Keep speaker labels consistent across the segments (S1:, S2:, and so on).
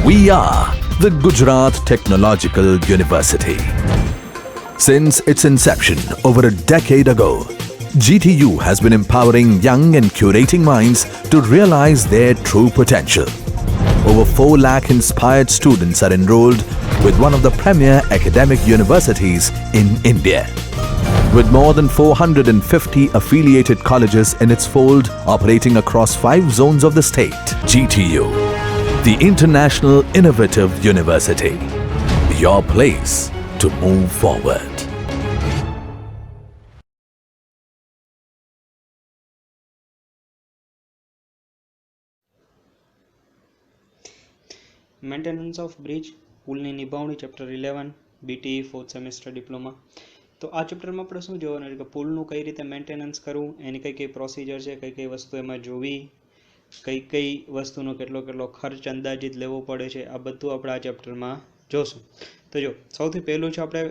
S1: We are the Gujarat Technological University. Since its inception over a decade ago, GTU has been empowering young and curating minds to realize their true potential. Over 4 lakh inspired students are enrolled with one of the premier academic universities in India. With more than 450 affiliated colleges in its fold operating across 5 zones of the state, GTU, the International Innovative University, your place to move forward.
S2: Maintenance of bridge પુલની નિભાવણી chapter 11 BTE 4th semester diploma. તો આ ચેપ્ટરમાં આપણે શું જોવાનું છે કે પુલનું કઈ રીતે મેન્ટેનન્સ કરવું, એની કઈ પ્રોસિજર છે, કઈ વસ્તુ એમાં જોવી, કઈ વસ્તુનો કેટલો ખર્ચ અંદાજિત લેવો પડે છે, આ બધું આપણે આ ચેપ્ટરમાં જોશું. તો જો સૌથી પહેલું છે આપણે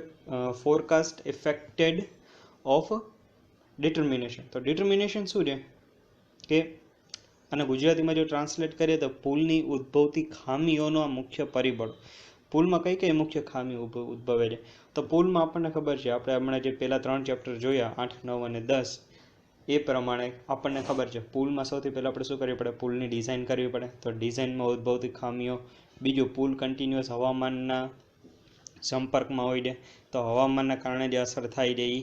S2: ફોરકાસ્ટ ઇફેક્ટેડ ઓફ ડિટર્મિનેશન. તો ડિટર્મિનેશન શું છે કે અને ગુજરાતીમાં જો ટ્રાન્સલેટ કરીએ તો પુલની ઉદ્ભવતી ખામીઓનો આ મુખ્ય પરિબળો. પુલમાં કઈ મુખ્ય ખામી ઉદ્ભવે છે? તો પુલમાં આપણને ખબર છે, આપણે હમણાં જે પહેલા 3 ચેપ્ટર જોયા 8, 9 અને 10 એ પ્રમાણે આપણને ખબર છે પુલમાં સૌથી પહેલાં આપણે શું કરવી પડે? પુલની ડિઝાઇન કરવી પડે. તો ડિઝાઇનમાં ઉદ્ભવતી ખામીઓ. બીજું, પુલ કન્ટિન્યુઅસ હવામાનના સંપર્કમાં હોય છે, તો હવામાનના કારણે જે અસર થાય છે એ.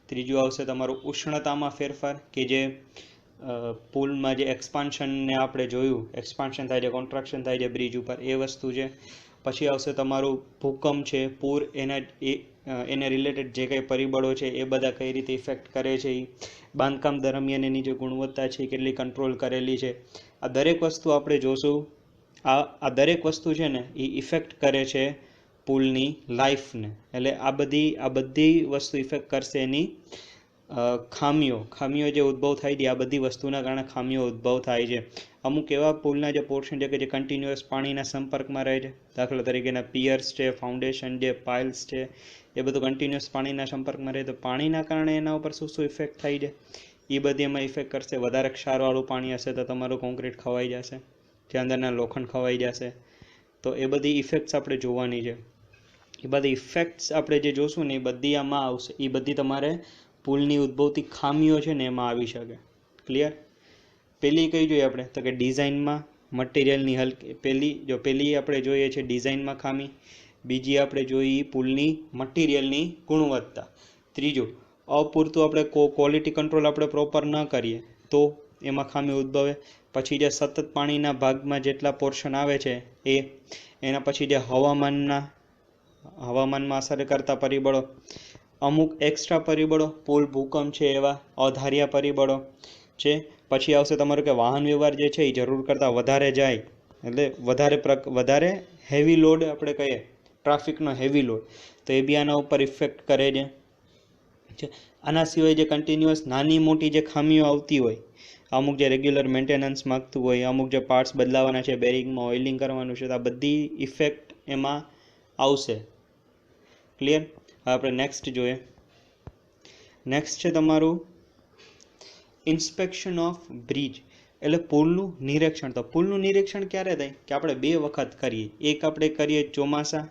S2: ત્રીજું આવશે તમારું ઉષ્ણતામાં ફેરફાર, કે જે પુલમાં જે એક્સપાન્શનને આપણે જોયું, એક્સપાન્શન થાય છે, કોન્ટ્રાક્શન થાય છે બ્રિજ ઉપર, એ વસ્તુ છે. પછી આવશે તમારું ભૂકંપ છે, પૂર, એને રિલેટેડ જે કંઈ પરિબળો છે એ બધા કઈ રીતે ઇફેક્ટ કરે છે, એ બાંધકામ દરમિયાન એની જે ગુણવત્તા છે કેટલી કંટ્રોલ કરેલી છે, આ દરેક વસ્તુ આપણે જોશું. આ દરેક વસ્તુ છે ને એ ઇફેક્ટ કરે છે પુલની લાઈફને. એટલે આ બધી વસ્તુ ઇફેક્ટ કરશે એની ખામીઓ જે ઉદ્ભવ થાય છે, આ બધી વસ્તુના કારણે ખામીઓ ઉદ્ભવ થાય છે. અમુક એવા પુલના જે પોર્શન છે કે જે કન્ટિન્યુઅસ પાણીના સંપર્કમાં રહે છે, દાખલા તરીકેના પિયર્સ છે, ફાઉન્ડેશન છે, પાઇલ્સ છે, એ બધું કન્ટિન્યુઅસ પાણીના સંપર્કમાં રહે, તો પાણીના કારણે એના ઉપર શું ઇફેક્ટ થાય છે એ બધી એમાં ઇફેક્ટ કરશે. વધારે ક્ષારવાળું પાણી હશે તો તમારું કોન્ક્રીટ ખવાઈ જશે, જે અંદરના લોખંડ ખવાઈ જશે. તો એ બધી ઇફેક્ટ્સ આપણે જોવાની છે. એ બધી ઇફેક્ટ્સ આપણે જે જોશું ને એ બધી આમાં આવશે. એ બધી તમારે પુલની ઉદ્ભવતી ખામીઓ છે ને એમાં આવી શકે. ક્લિયર? પહેલી કઈ જોઈએ આપણે? તો કે ડિઝાઇનમાં મટીરિયલની પહેલી આપણે જોઈએ છે ડિઝાઇનમાં ખામી. બીજી આપણે જોઈએ પુલની મટીરિયલની ગુણવત્તા. ત્રીજું, અપૂરતું આપણે ક્વોલિટી કંટ્રોલ આપણે પ્રોપર ન કરીએ તો એમાં ખામી ઉદ્ભવે. પછી જે સતત પાણીના ભાગમાં જેટલા પોર્શન આવે છે એ. એના પછી જે હવામાનમાં અસર કરતા પરિબળો, અમુક એક્સ્ટ્રા પરિબળો, પુલ, ભૂકંપ છે એવા અધાર્યા પરિબળો છે. પછી આવશે તમારું કે વાહન વ્યવહાર જે છે એ જરૂર કરતાં વધારે જાય, એટલે વધારે હેવી લોડ આપણે કહીએ, ટ્રાફિકનો હેવી લોડ, તો એ બી આના ઉપર ઇફેક્ટ કરે છે. આના સિવાય જે કન્ટિન્યુઅસ નાની મોટી જે ખામીઓ આવતી હોય, અમુક જે રેગ્યુલર મેન્ટેનન્સ માગતું હોય, અમુક જે પાર્ટ્સ બદલાવાના છે, બેરિંગમાં ઓઇલિંગ કરવાનું છે, તો આ બધી ઇફેક્ટ એમાં આવશે. ક્લિયર? હવે આપણે નેક્સ્ટ જોઈએ. નેક્સ્ટ છે તમારું ઇન્સ્પેક્શન ઓફ બ્રિજ, એટલે પુલનું નિરીક્ષણ. તો પુલનું નિરીક્ષણ ક્યારે થાય? કે આપણે 2 વખત કરીએ. એક આપણે કરીએ ચોમાસા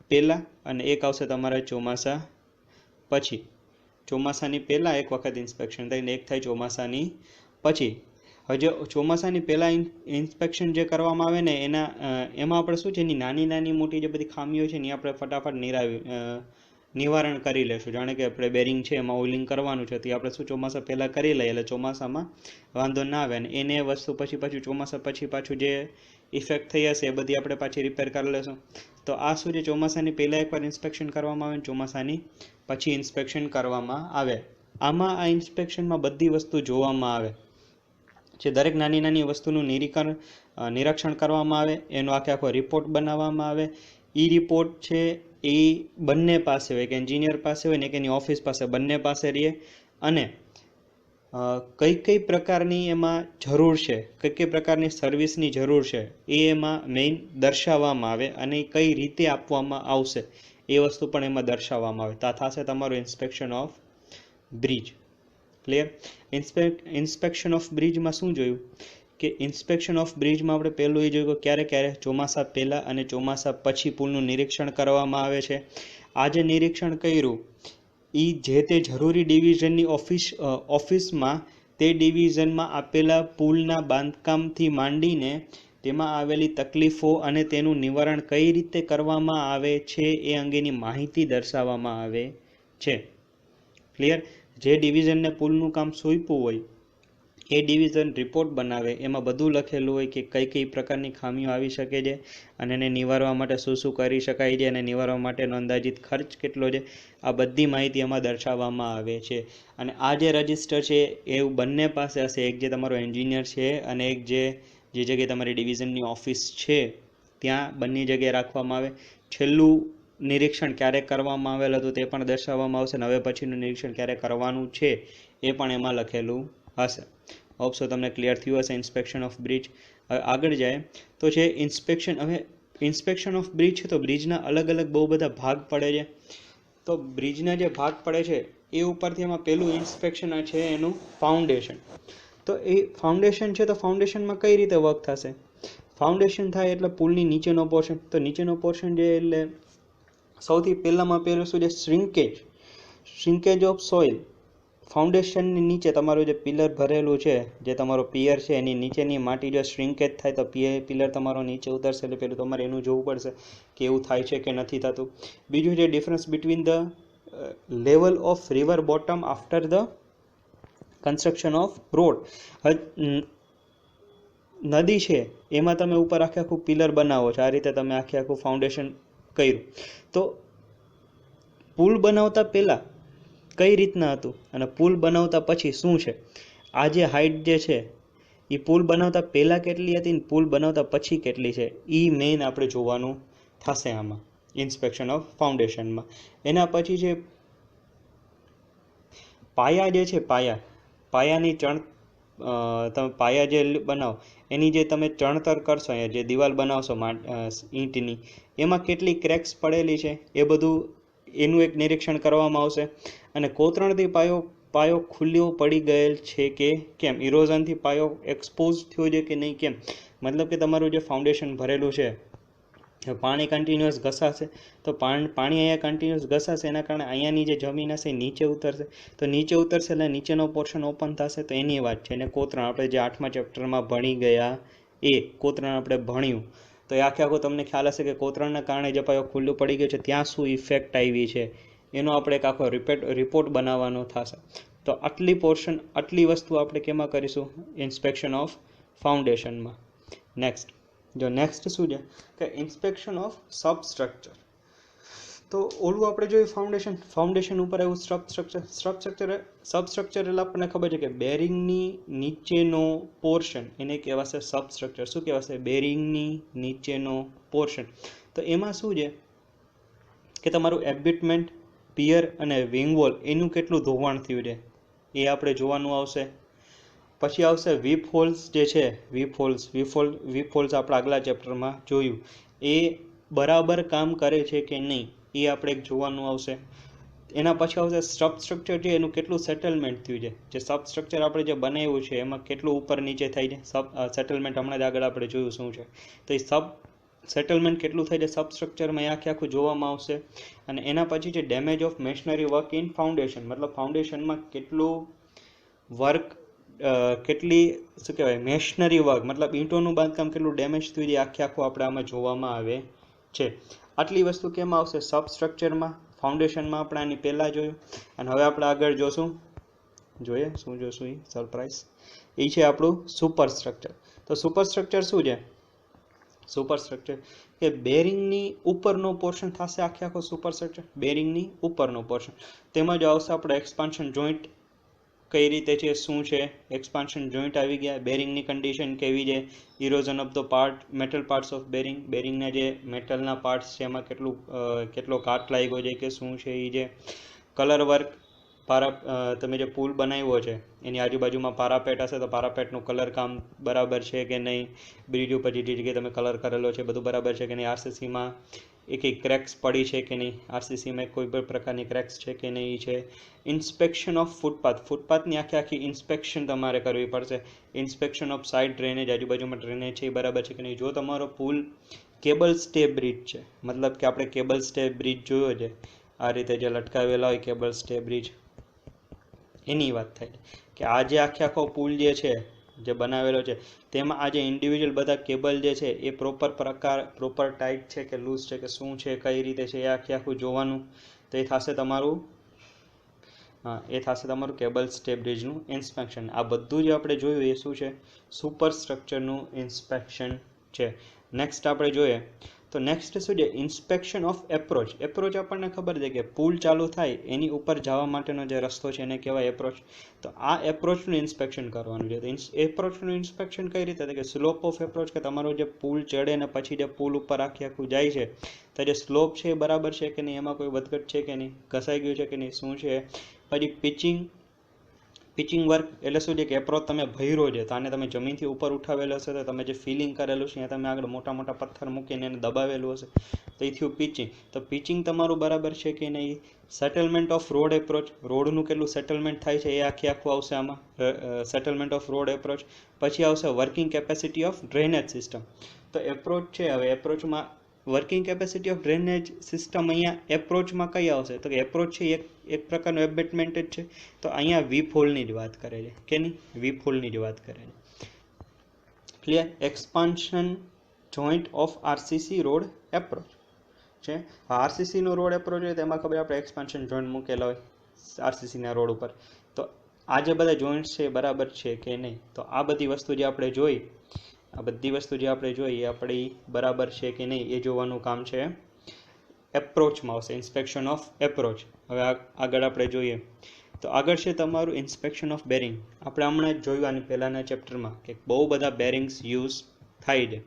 S2: પહેલાં અને એક આવશે તમારા ચોમાસા પછી. ચોમાસાની પહેલાં એક વખત ઇન્સ્પેક્શન થાય ને એક થાય ચોમાસાની પછી. હવે ચોમાસાની પહેલાં ઇન્સ્પેક્શન જે કરવામાં આવે ને એમાં આપણે શું છે, એની નાની મોટી જે બધી ખામીઓ છે ને એ આપણે ફટાફટ નિવારણ કરી લેશું. જાણે કે આપણે બેરિંગ છે એમાં ઓઇલિંગ કરવાનું છે, તો આપણે શું ચોમાસા પહેલાં કરી લઈએ, એટલે ચોમાસામાં વાંધો ના આવે. અને એને વસ્તુ પાછું ચોમાસા પછી પાછું જે ઇફેક્ટ થઈ હશે એ બધી આપણે પાછી રિપેર કરી લેશું. તો આ શું છે, ચોમાસાની પહેલાં એકવાર ઇન્સ્પેક્શન કરવામાં આવે, ચોમાસાની પછી ઇન્સ્પેક્શન કરવામાં આવે. આમાં આ ઇન્સ્પેક્શનમાં બધી વસ્તુ જોવામાં આવે છે. દરેક નાની વસ્તુનું નિરીક્ષણ કરવામાં આવે, એનો આખો રિપોર્ટ બનાવવામાં આવે. એ રિપોર્ટ છે એ બંને પાસે હોય, કે એન્જિનિયર પાસે હોય ને કે એની ઓફિસ પાસે, બંને પાસે રહીએ. અને કઈ પ્રકારની એમાં જરૂર છે, કઈ પ્રકારની સર્વિસની જરૂર છે એ એમાં મેઇન દર્શાવવામાં આવે, અને કઈ રીતે આપવામાં આવશે એ વસ્તુ પણ એમાં દર્શાવવામાં આવે. તો આ થશે તમારું inspection of bridge. Clear? Inspection of બ્રિજમાં શું જોયું કે ઇન્સ્પેક્શન ઓફ બ્રિજમાં આપણે પહેલું એ જોયું કે ક્યારે ક્યારે ચોમાસા પહેલાં અને ચોમાસા પછી પુલનું નિરીક્ષણ કરવામાં આવે છે. આ જે નિરીક્ષણ કર્યું એ જે તે જરૂરી ડિવિઝનની ઓફિસમાં તે ડિવિઝનમાં આપેલા પુલના બાંધકામથી માંડીને તેમાં આવેલી તકલીફો અને તેનું નિવારણ કઈ રીતે કરવામાં આવે છે એ અંગેની માહિતી દર્શાવવામાં આવે છે. ક્લિયર? જે ડિવિઝનને પુલનું કામ સોંપ્યું હોય એ ડિવિઝન રિપોર્ટ બનાવે, એમાં બધું લખેલું હોય કે કઈ કઈ પ્રકારની ખામીઓ આવી શકે છે અને એને નિવારવા માટે શું શું કરી શકાય છે અને નિવારવા માટેનો અંદાજિત ખર્ચ કેટલો છે, આ બધી માહિતી એમાં દર્શાવવામાં આવે છે. અને આ જે રજિસ્ટર છે એ બંને પાસે હશે, એક જે તમારો એન્જિનિયર છે અને એક જે જગ્યાએ તમારી ડિવિઝનની ઓફિસ છે ત્યાં બંને જગ્યાએ રાખવામાં આવે. છેલ્લું નિરીક્ષણ ક્યારે કરવામાં આવેલ હતું તે પણ દર્શાવવામાં આવશે અને હવે પછીનું નિરીક્ષણ ક્યારે કરવાનું છે એ પણ એમાં લખેલું હશે. હોપસો તમને ક્લિયર થયું હશે ઇન્સ્પેક્શન ઓફ બ્રિજ. હવે આગળ જાય તો છે ઇન્સ્પેક્શન. હવે ઇન્સ્પેક્શન ઓફ બ્રિજ છે તો બ્રિજના અલગ અલગ બહુ બધા ભાગ પડે છે. તો બ્રિજના જે ભાગ પડે છે એ ઉપરથી એમાં પહેલું ઇન્સ્પેક્શન છે એનું ફાઉન્ડેશન. તો એ ફાઉન્ડેશન છે તો ફાઉન્ડેશનમાં કઈ રીતે વર્ક થશે? ફાઉન્ડેશન થાય એટલે પુલની નીચેનો પોર્શન. તો નીચેનો પોર્શન જે એટલે સૌથી પહેલામાં પહેલું શું છે? શ્રિંકેજ ઓફ સોઇલ. ફાઉન્ડેશનની નીચે તમારું જે પિલર ભરેલું છે, જે તમારો પિયર છે એની નીચેની માટી જો શ્રિંકેજ થાય તો પિલર તમારો નીચે ઉતરશે. એટલે પેલું તમારે એનું જોવું પડશે કે એવું થાય છે કે નથી થતું. બીજું છે difference between the level of river bottom after the construction off road. નદી છે એમાં તમે ઉપર આખું પિલર બનાવો છો, આ રીતે તમે આખું ફાઉન્ડેશન કર્યું. તો પુલ બનાવતા પહેલાં કઈ રીતના હતું અને પુલ બનાવતા પછી શું છે? આ જે હાઇટ જે છે એ પુલ બનાવતા પહેલાં કેટલી હતી ને પુલ બનાવતા પછી કેટલી છે એ મેઇન આપણે જોવાનું થશે આમાં ઇન્સ્પેક્શન ઓફ ફાઉન્ડેશનમાં. એના પછી છે પાયા જે છે, પાયાની તમે પાયા જે બનાવો એની જે તમે ચણતર કરશો, અહીંયા જે દિવાલ બનાવશો ઈંટની, એમાં કેટલી ક્રેક્સ પડેલી છે એ બધું એનું એક નિરીક્ષણ કરવામાં આવશે. અને કોતરણથી પાયો ખુલ્લો પડી ગયેલ છે કે કેમ, ઇરોઝનથી પાયો એક્સપોઝ થયો છે કે નહીં કેમ. મતલબ કે તમારું જે ફાઉન્ડેશન ભરેલું છે પાણી કન્ટિન્યુઅસ ઘસાશે, તો પાણી અહીંયા કન્ટિન્યુઅસ ઘસાશે એના કારણે અહીંયાની જે જમીન હશે એ નીચે ઉતરશે. તો નીચે ઉતરશે એટલે નીચેનો પોર્શન ઓપન થશે. તો એની વાત છે. અને કોતરણ આપણે જે 8મા ચેપ્ટરમાં ભણી ગયા એ કોતરણ આપણે ભણ્યું, તો એ આખું તમને ખ્યાલ હશે કે કોતરણના કારણે જે પાયો ખુલ્લું પડી ગયું છે ત્યાં શું ઇફેક્ટ આવી છે એનો આપણે એક આખો રિપોર્ટ બનાવવાનો થશે. તો આટલી વસ્તુ આપણે કેમાં કરીશું? Inspection of ફાઉન્ડેશનમાં. નેક્સ્ટ શું છે કે ઇન્સ્પેક્શન ઓફ સબસ્ટ્રક્ચર. તો ઓલું આપણે જોયું ફાઉન્ડેશન ઉપર આવ્યું સબસ્ટ્રક્ચર એટલે આપણને ખબર છે કે બેરિંગની નીચેનો પોર્શન એને કહેવાશે સબસ્ટ્રક્ચર. શું કહેવાશે? બેરિંગની નીચેનો પોર્શન. તો એમાં શું છે કે તમારું એબિટમેન્ટ, પિયર અને વિંગ વોલ એનું કેટલું ધોવાણ થયું છે એ આપણે જોવાનું આવશે. પછી આવશે વીપ હોલ્સ જે છે, વીપ હોલ્સ આપણે આગલા ચેપ્ટરમાં જોયું, એ બરાબર કામ કરે છે કે નહીં એ આપણે જોવાનું આવશે. એના પછી આવશે સબસ્ટ્રક્ચર છે એનું કેટલું સેટલમેન્ટ થયું છે. જે સબસ્ટ્રક્ચર આપણે જે બનાવ્યું છે એમાં કેટલું ઉપર નીચે થાય છે. સેટલમેન્ટ હમણાં જ આગળ આપણે જોયું શું છે. તો એ સેટલમેન્ટ કેટલું થાય છે સબસ્ટ્રક્ચરમાં એ આખું જોવામાં આવશે. અને એના પછી છે damage of masonry work in foundation. મતલબ ફાઉન્ડેશનમાં કેટલું વર્ક, કેટલી શું કહેવાય મેશનરી વર્ક, મતલબ ઈંટોનું બાંધકામ કેટલું ડેમેજ થયું છે આખું આપણે આમાં જોવામાં આવે છે. આટલી વસ્તુ કેમ આવશે? સબસ્ટ્રક્ચરમાં. ફાઉન્ડેશનમાં આપણે આની પહેલાં જોયું અને હવે આપણે આગળ જોશું એ સરપ્રાઈઝ એ છે આપણું સુપરસ્ટ્રક્ચર. તો સુપરસ્ટ્રક્ચર શું છે? સુપરસ્ટ્રક્ચર કે બેરિંગની ઉપરનો પોર્શન થશે આખો સુપરસ્ટ્રક્ચર, બેરિંગની ઉપરનો પોર્શન. તેમાં જ આવશે આપણે એક્સપાન્શન જોઈન્ટ કઈ રીતે છે, શું છે. એક્સપાન્શન જોઈન્ટ આવી ગયા, બેરિંગની કન્ડિશન કેવી છે, erosion of the metal parts of બેરિંગના જે મેટલના પાર્ટ્સ છે એમાં કેટલો કાટ લાગ્યો છે કે શું છે એ છે. કલર વર્ક, તમે જે પુલ બનાવ્યો છે એની આજુબાજુમાં પારાપેટ હશે તો પારાપેટનું કલર કામ બરાબર છે કે નહીં, બ્રિજ ઉપર જે જગ્યાએ તમે કલર કરેલો છે બધું બરાબર છે કે નહીં, આરસીસીમાં એ કંઈ ક્રેક્સ પડી છે કે નહીં, આરસીસીમાં કોઈ પણ પ્રકારની ક્રેક્સ છે કે નહીં છે. ઇન્સ્પેક્શન ઓફ ફૂટપાથની આખી ઇન્સ્પેક્શન તમારે કરવી પડશે. ઇન્સ્પેક્શન ઓફ સાઇડ ડ્રેનેજ, આજુબાજુમાં ડ્રેનેજ છે એ બરાબર છે કે નહીં. જો તમારો પુલ કેબલ સ્ટે બ્રિજ છે, મતલબ કે આપણે કેબલ સ્ટે બ્રિજ જોયો છે, આ રીતે જે લટકાવેલા હોય કેબલ સ્ટે બ્રિજ, એની વાત થાય કે આ જે આખો પુલ જે છે જે બનાવેલો છે તેમાં આ જે ઇન્ડિવિજ્યુઅલ બધા કેબલ જે છે એ પ્રોપર ટાઈટ છે કે લૂઝ છે કે શું છે, કઈ રીતે છે, એ આખું જોવાનું. તો એ થશે તમારું કેબલ સ્ટે બ્રિજનું ઇન્સ્પેક્શન. આ બધું જે આપણે જોયું એ શું છે, સુપર સ્ટ્રક્ચરનું ઇન્સ્પેક્શન છે. નેક્સ્ટ આપણે જોઈએ તો નેક્સ્ટ શું છે, ઇન્સ્પેક્શન ઓફ એપ્રોચ. આપણને ખબર છે કે પુલ ચાલુ થાય એની ઉપર જવા માટેનો જે રસ્તો છે એને કહેવાય એપ્રોચ. તો આ એપ્રોચનું ઇન્સ્પેક્શન કરવાનું છે. તો એપ્રોચનું ઇન્સ્પેક્શન કઈ રીતે, કે સ્લોપ ઓફ એપ્રોચ, કે તમારો જે પુલ ચડે ને પછી જે પુલ ઉપર આખું જાય છે તો જે સ્લોપ છે એ બરાબર છે કે નહીં, એમાં કોઈ વધઘટ છે કે નહીં, ઘસાઈ ગયું છે કે નહીં, શું છે. પછી પિચિંગ વર્ક એટલે શું છે કે એપ્રોચ તમે ભર્યો છે તો આને તમે જમીનથી ઉપર ઉઠાવેલો હશે તો તમે જે ફિલિંગ કરેલું છે તમે આગળ મોટા પથ્થર મૂકીને એને દબાવેલું હશે તો એ થયું પિચિંગ. તો પિચિંગ તમારું બરાબર છે કે નહીં. સેટલમેન્ટ ઓફ રોડ એપ્રોચ, રોડનું કેટલું સેટલમેન્ટ થાય છે એ આખું આવશે આમાં, સેટલમેન્ટ ઓફ રોડ એપ્રોચ. પછી આવશે working capacity of drainage system. તો એપ્રોચ છે, હવે એપ્રોચમાં working capacity of drainage system અહીંયા એપ્રોચમાં કઈ આવશે, તો કે એપ્રોચ છે એક પ્રકારનું એબેટમેન્ટ જ છે. તો અહીંયા વીપ હોલની જ વાત કરે છે કે નહીં, વીપ હોલની જ વાત કરે છે. Clear. Expansion joint of RCC road approach છે. આરસીસીનો રોડ એપ્રોચ હોય તેમાં ખબર આપણે એક્સપાન્શન જોઈન્ટ મૂકેલા હોય આરસીસીના રોડ ઉપર. તો આ જે બધા જોઈન્ટ્સ છે બરાબર છે કે નહીં. તો આ બધી વસ્તુ જે આપણે જોઈ એ આપણી બરાબર છે કે નહીં એ જોવાનું કામ છે એપ્રોચમાં આવશે, ઇન્સ્પેક્શન ઓફ એપ્રોચ. હવે આગળ આપણે જોઈએ તો આગળ છે તમારું ઇન્સ્પેક્શન ઓફ બેરિંગ. આપણે હમણાં જ જોયું આની પહેલાંના ચેપ્ટરમાં કે બહુ બધા બેરિંગ્સ યુઝ થાય છે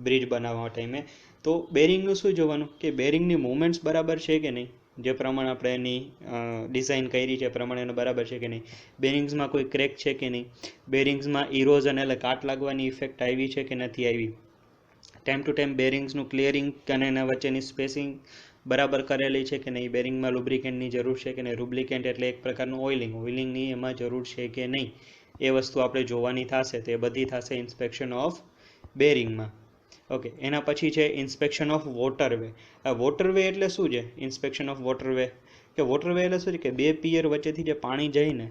S2: બ્રિજ બનાવવા ટાઈમે. તો બેરિંગનું શું જોવાનું કે બેરિંગની મૂવમેન્ટ્સ બરાબર છે કે નહીં, જે પ્રમાણે આપણે એની ડિઝાઇન કરી છે એ પ્રમાણે એનું બરાબર છે કે નહીં. બેરિંગ્સમાં કોઈ ક્રેક છે કે નહીં, બેરિંગ્સમાં ઇરોઝન એટલે કાટ લાગવાની ઇફેક્ટ આવી છે કે નથી આવી, ટાઈમ ટુ ટાઈમ બેરિંગ્સનું ક્લિયરિંગ અને એના વચ્ચેની સ્પેસિંગ બરાબર કરેલી છે કે નહીં, બેરિંગમાં લુબ્રિકેન્ટની જરૂર છે કે નહીં, લુબ્રિકેન્ટ એટલે એક પ્રકારનું ઓઇલિંગની એમાં જરૂર છે કે નહીં, એ વસ્તુ આપણે જોવાની થશે. તો એ બધી થશે ઇન્સ્પેક્શન ઓફ બેરિંગમાં. ઓકે. એના પછી છે ઇન્સ્પેક્શન ઓફ વોટરવે. આ વોટરવે એટલે શું છે, ઇન્સ્પેક્શન ઓફ વોટરવે કે વોટરવે એટલે શું છે કે બે પિયર વચ્ચેથી જે પાણી જાય ને,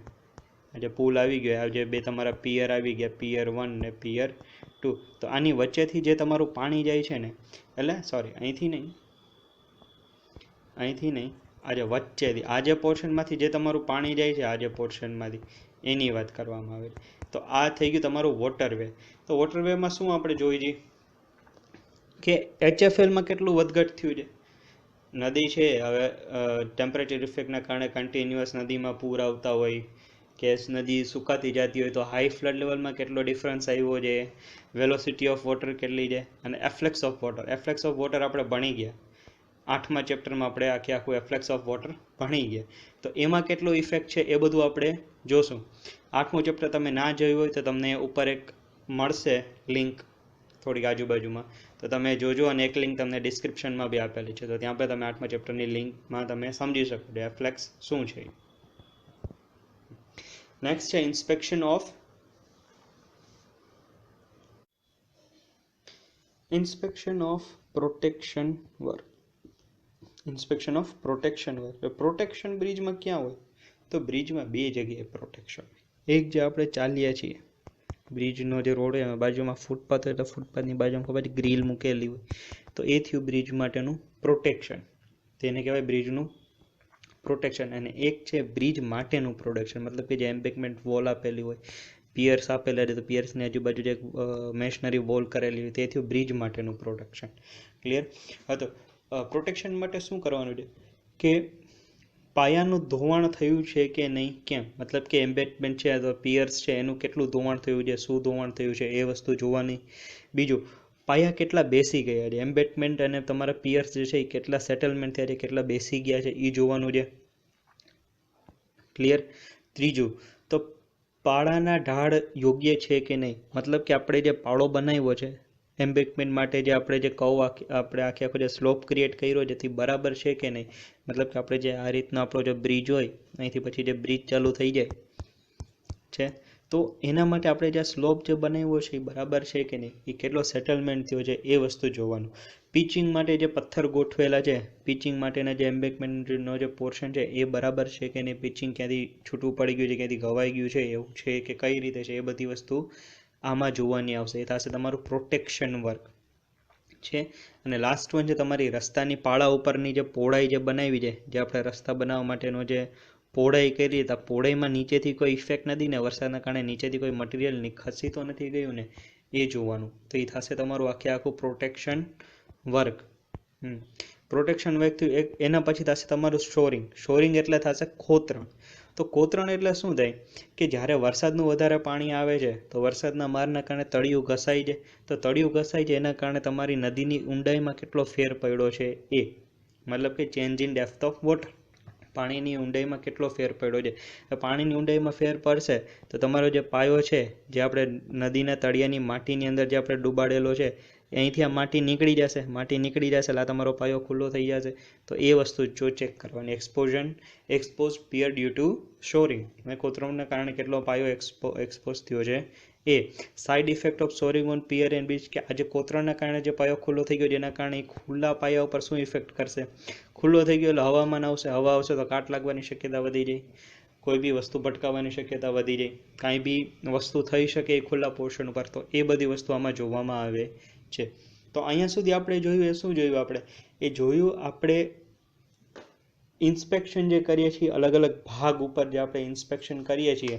S2: જે પુલ આવી ગયો, આ જે બે તમારા પિયર આવી ગયા, પિયર 1 ને પિયર 2, તો આની વચ્ચેથી જે તમારું પાણી જાય છે ને, એટલે સોરી અહીંથી નહીં આ જે વચ્ચેથી આ જે પોર્શનમાંથી જે તમારું પાણી જાય છે, આ જે પોર્શનમાંથી એની વાત કરવામાં આવે છે. તો આ થઈ ગયું તમારું વોટરવે. તો વોટરવેમાં શું આપણે જોઈ જઈએ કે HFLમાં કેટલું વધઘટ થયું છે. નદી છે હવે ટેમ્પરેચર ઇફેક્ટના કારણે કન્ટિન્યુઅસ નદીમાં પૂર આવતા હોય કે નદી સુકાતી જતી હોય તો હાઈ ફ્લડ લેવલમાં કેટલો ડિફરન્સ આવ્યો છે, વેલોસિટી ઓફ વોટર કેટલી છે, અને એફ્લેક્સ ઓફ વોટર. એફ્લેક્સ ઓફ વોટર આપણે ભણી ગયા 8મા ચેપ્ટરમાં, આપણે આખું એફ્લેક્સ ઓફ વોટર ભણી ગયા. તો એમાં કેટલો ઇફેક્ટ છે એ બધું આપણે જોશું. 8મું ચેપ્ટર તમે ના જોયું હોય તો તમને ઉપર એક મળશે લિંક થોડીક આજુબાજુમાં, તો તમે જોજો, અને એક લિંક તમને ડિસ્ક્રિપ્શનમાં બી આપેલી છે, તો ત્યાં પર તમે 8મા ચેપ્ટરની લિંકમાં તમે સમજી શકો છો એફ્લેક્સ શું છે. નેક્સ્ટ છે inspection of protection work. Inspection of protection work. Protection બ્રિજમાં ક્યાં હોય, તો બ્રિજમાં બે જગ્યાએ પ્રોટેક્શન હોય. એક જે આપણે ચાલીએ છીએ બ્રિજનો જે રોડ હોય એમાં બાજુમાં ફૂટપાથ હોય તો ફૂટપાથની બાજુમાં ખબર ગ્રીલ મૂકેલી હોય, તો એ થયું બ્રિજ માટેનું પ્રોટેક્શન, તેને કહેવાય બ્રિજનું પ્રોટેક્શન. અને એક છે બ્રિજ માટેનું પ્રોટેક્શન, મતલબ કે જે એમ્બેકમેન્ટ વોલ આપેલી હોય, પિયર્સ આપેલા હોય તો પિયર્સની આજુબાજુ જે મેશનરી વોલ કરેલી હોય તે થયું બ્રિજ માટેનું પ્રોટેક્શન. ક્લિયર. હા, તો પ્રોટેક્શન માટે શું કરવાનું છે કે પાયાનું ધોવાણ થયું છે કે નહીં, કેમ, મતલબ કે એમ્બેકમેન્ટ છે તો પિયર્સ છે એનું કેટલું ધોવાણ થયું છે, શું ધોવાણ થયું છે એ વસ્તુ જોવાની. બીજું, પાયા કેટલા બેસી ગયા છે, એમ્બેકમેન્ટ અને તમારા પિયર્સ જે છે એ કેટલા સેટલમેન્ટ થયા છે, કેટલા બેસી ગયા છે એ જોવાનું છે. ક્લિયર. ત્રીજું, તો પાળાના ઢાળ યોગ્ય છે કે નહીં, મતલબ કે આપણે જે પાળો બનાવ્યો છે એમ્બેકમેન્ટ માટે જે આપણે જે કહું આપણે આખે આખો જે સ્લોપ ક્રિએટ કર્યો જેથી બરાબર છે કે નહીં, મતલબ કે આપણે જે આ રીતનો આપણો જે બ્રિજ હોય અહીંથી પછી જે બ્રિજ ચાલુ થઈ જાય છે, તો એના માટે આપણે જે સ્લોપ જે બનાવ્યો છે એ બરાબર છે કે નહીં, એ કેટલો સેટલમેન્ટ થયો છે એ વસ્તુ જોવાનું. પિચિંગ માટે જે પથ્થર ગોઠવેલા છે, પિચિંગ માટેના જે એમ્બેકમેન્ટનો જે પોર્શન છે એ બરાબર છે કે નહીં, પિચિંગ ક્યાંથી છૂટું પડી ગયું છે, ક્યાંથી ઘવાઈ ગયું છે, એવું છે કે કઈ રીતે છે, એ બધી વસ્તુ આમાં જોવાની આવશે. એ થશે તમારું પ્રોટેક્શન વર્ક છે. અને લાસ્ટ વન છે તમારી રસ્તાની પાળા ઉપરની જે પહોળાઈ જે બનાવી છે, જે આપણે રસ્તા બનાવવા માટેનો જે પહોળાઈ કરી, તો પહોળાઈમાં નીચેથી કોઈ ઇફેક્ટ નથી ને, વરસાદના કારણે નીચેથી કોઈ મટીરિયલ ખસી તો નથી ગયું ને, એ જોવાનું. તો એ થશે તમારું આખું પ્રોટેક્શન વર્ક. પ્રોટેક્શન વર્ક થયું. એના પછી થશે તમારું શોરિંગ. શોરિંગ એટલે થશે ખોતરણ. તો કોતરણ એટલે શું થાય કે જ્યારે વરસાદનું વધારે પાણી આવે છે તો વરસાદના મારના કારણે તળિયું ઘસાઈ જાય, તો તળિયું ઘસાઈ જાય એના કારણે તમારી નદીની ઊંડાઈમાં કેટલો ફેર પડ્યો છે એ, મતલબ કે change in depth of water, પાણીની ઊંડાઈમાં કેટલો ફેર પડ્યો છે. પાણીની ઊંડાઈમાં ફેર પડશે તો તમારો જે પાયો છે, જે આપણે નદીના તળિયાની માટીની અંદર જે આપણે ડૂબાડેલો છે, અહીંથી આ માટી નીકળી જશે, એટલે આ તમારો પાયો ખુલ્લો થઈ જશે. તો એ વસ્તુ જો ચેક કરવાની. એક્સપોઝ પિયર ડ્યુ ટુ શોરિંગ, કોતરણના કારણે કેટલો પાયો એક્સપોઝ થયો છે એ. સાઇડ ઇફેક્ટ ઓફ શોરિંગ ઓન પિયર એન્ડ બીચ, કે આજે કોતરણના કારણે જે પાયો ખુલ્લો થઈ ગયો જેના કારણે ખુલ્લા પાયા ઉપર શું ઇફેક્ટ કરશે, ખુલ્લો થઈ ગયો એટલે હવામાન આવશે, હવા આવશે તો કાટ લાગવાની શક્યતા વધી જાય, કોઈ બી વસ્તુ ભટકાવવાની શક્યતા વધી જાય, કાંઈ બી વસ્તુ થઈ શકે એ ખુલ્લા પોર્શન ઉપર. તો એ બધી વસ્તુ આમાં જોવામાં આવે છે. તો અહીંયા સુધી આપણે જોયું એ શું જોયું આપણે, એ જોયું આપણે ઇન્સ્પેક્શન જે કરીએ છીએ, અલગ અલગ ભાગ ઉપર જે આપણે ઇન્સ્પેક્શન કરીએ છીએ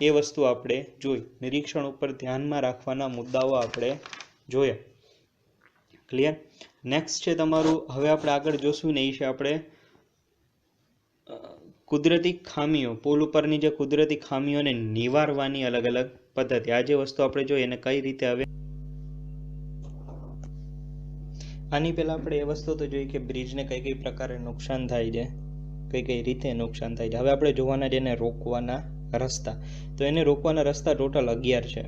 S2: એ વસ્તુ આપણે જોઈ. નિરીક્ષણ ઉપર ધ્યાનમાં રાખવાના મુદ્દાઓ આપણે જોયા. ક્લિયર? નેક્સ્ટ છે તમારું, હવે આપણે આગળ જોશું ને એ છે આપણે કુદરતી ખામીઓ, પુલ ઉપરની જે કુદરતી ખામીઓને નિવારવાની અલગ અલગ પદ્ધતિ. આ જે વસ્તુ આપણે જોઈએ એને કઈ રીતે હવે, આની પહેલાં આપણે એ વસ્તુ તો જોઈ કે બ્રિજને કઈ કઈ પ્રકારે નુકસાન થાય છે, કઈ રીતે નુકસાન થાય છે. હવે આપણે જોવાના છે એને રોકવાના રસ્તા. તો એને રોકવાના રસ્તા ટોટલ 11 છે,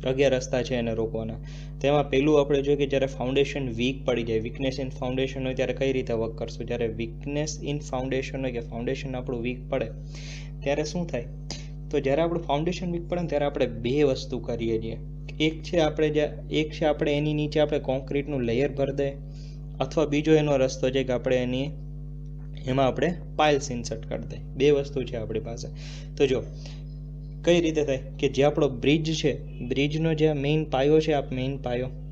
S2: 11 રસ્તા છે એને રોકવાના. તેમાં પહેલું આપણે જોઈએ કે જ્યારે ફાઉન્ડેશન વીક પડી જાય, વીકનેસ ઇન ફાઉન્ડેશન હોય ત્યારે કઈ રીતે વર્ક કરશું. જ્યારે વીકનેસ ઇન ફાઉન્ડેશન હોય કે ફાઉન્ડેશન આપણું વીક પડે ત્યારે શું થાય, તો જ્યારે આપણું ફાઉન્ડેશન વીક પડે ને ત્યારે આપણે બે વસ્તુ કરીએ છીએ. એક છે આપણે એની નીચે આપણે કોન્ક્રીટનું લેયર ભરી દઈએ, અથવા બીજો એનો રસ્તો છે કે આપણે એમાં આપણે પાઇલ્સ ઇન્સર્ટ કરી દઈએ. બે વસ્તુ છે આપણી પાસે. તો જો કઈ રીતે થાય કે જે આપણો બ્રિજ છે, બ્રિજનો જે મેઇન પાયો છે,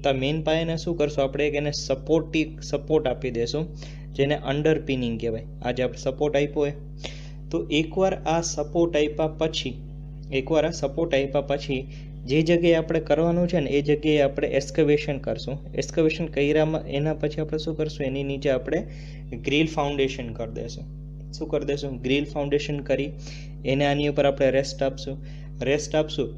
S2: તો મેઇન પાયાને શું કરશું આપણે, એને સપોર્ટ આપી દેશું, જેને અંડરપિનિંગ કહેવાય. આ જે આપણે સપોર્ટ આપ્યો હોય, તો એકવાર આ સપોર્ટ આપ્યા પછી જે જગ્યાએ આપણે કરવાનું છે ને એ જગ્યાએ આપણે એસ્કેવેશન કરશું. એસ્કેવેશન કર્યામાં એના પછી આપણે શું કરશું, એની નીચે આપણે ગ્રીલ ફાઉન્ડેશન કરી દેશું. શું કરી દેશું? ગ્રીલ ફાઉન્ડેશન કરી એને આની ઉપર આપણે રેસ્ટ આપશું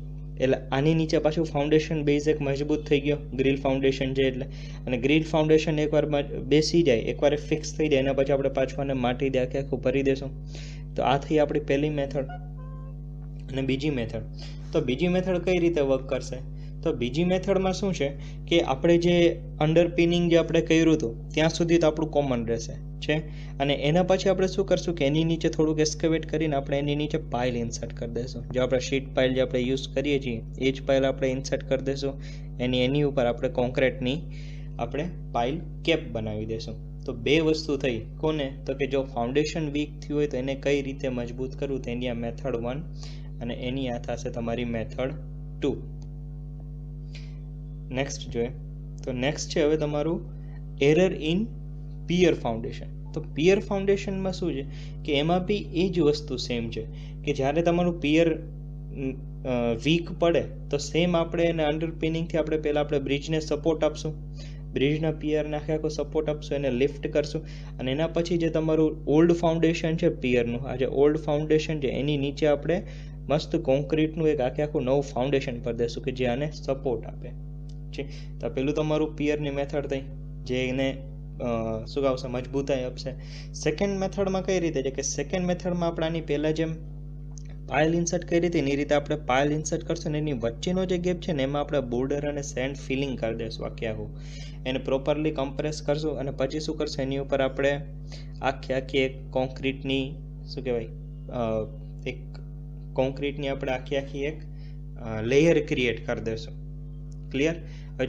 S2: એટલે આની નીચે પાછું ફાઉન્ડેશન બેઝ એક મજબૂત થઈ ગયો, ગ્રીલ ફાઉન્ડેશન છે એટલે. અને ગ્રીલ ફાઉન્ડેશન એકવાર બેસી જાય, એકવાર ફિક્સ થઈ જાય, એના પછી આપણે પાછું આને માટી દે આખું ભરી દેશું. તો આ થઈ આપણી પહેલી મેથડ. અને બીજી મેથડ, તો બીજી મેથડ કઈ રીતે વર્ક કરશે, તો બીજી મેથડમાં શું છે કે આપણે જે અંડરપિનિંગ જે આપણે કર્યું હતું ત્યાં સુધી તો આપણું કોમન રહેશે છે. અને એના પછી આપણે શું કરશું કે એની નીચે થોડુંક એસ્કેવેટ કરીને આપણે એની નીચે પાઇલ ઇન્સર્ટ કરી દઈશું. જો આપણે શીટ પાઇલ જે આપણે યુઝ કરીએ છીએ એ જ પાઇલ આપણે ઇન્સર્ટ કરી દઈશું. એની ઉપર આપણે કોન્ક્રીટની આપણે પાઇલ કેપ બનાવી દઈશું. તો બે વસ્તુ થઈ કોને, તો કે જો ફાઉન્ડેશન વીક થયું હોય તો એને કઈ રીતે મજબૂત કરવું, તો એની આ મેથડ 1 અને એની આ થશે તમારી મેથડ 2. નેક્સ્ટ જોઈએ તો નેક્સ્ટ છે હવે તમારું એરર ઇન પિયર ફાઉન્ડેશન. તો પિયર ફાઉન્ડેશનમાં શું છે કે એમાં બી એ જ વસ્તુ સેમ છે કે જ્યારે તમારું પિયર વીક પડે તો સેમ આપણે એને અંડરપિનિંગથી આપણે પહેલાં આપણે બ્રિજને સપોર્ટ આપશું, બ્રિજના પિયરને આખો સપોર્ટ આપશું, એને લિફ્ટ કરશું. અને એના પછી જે તમારું ઓલ્ડ ફાઉન્ડેશન છે પિયરનું, આ જે ઓલ્ડ ફાઉન્ડેશન છે એની નીચે આપણે મસ્ત કોન્ક્રીટનું એક આખું નવું ફાઉન્ડેશન પર દેશું કે જે આને સપોર્ટ આપે છે. તો પેલું તમારું પિયરની મેથડ થઈ, જે એને શું આવશે, મજબૂતાઈ આપશે. સેકન્ડ મેથડમાં કઈ રીતે છે કે સેકન્ડ મેથડમાં આપણે આની પહેલાં જેમ પાયલ ઇન્સર્ટ કઈ રીતે એની રીતે આપણે પાયલ ઇન્સર્ટ કરશું ને એની વચ્ચેનો જે ગેપ છે ને એમાં આપણે બોર્ડર અને સેન્ડ ફિલિંગ કરી દઈશું આખું એને પ્રોપરલી કમ્પ્રેસ કરશું અને પછી શું કરશું એની ઉપર આપણે આખી એક કોન્ક્રીટની શું કહેવાય એક કોન્ક્રીટની આપણે આખી એક લેયર ક્રિએટ કરી દઈશું. ક્લિયર?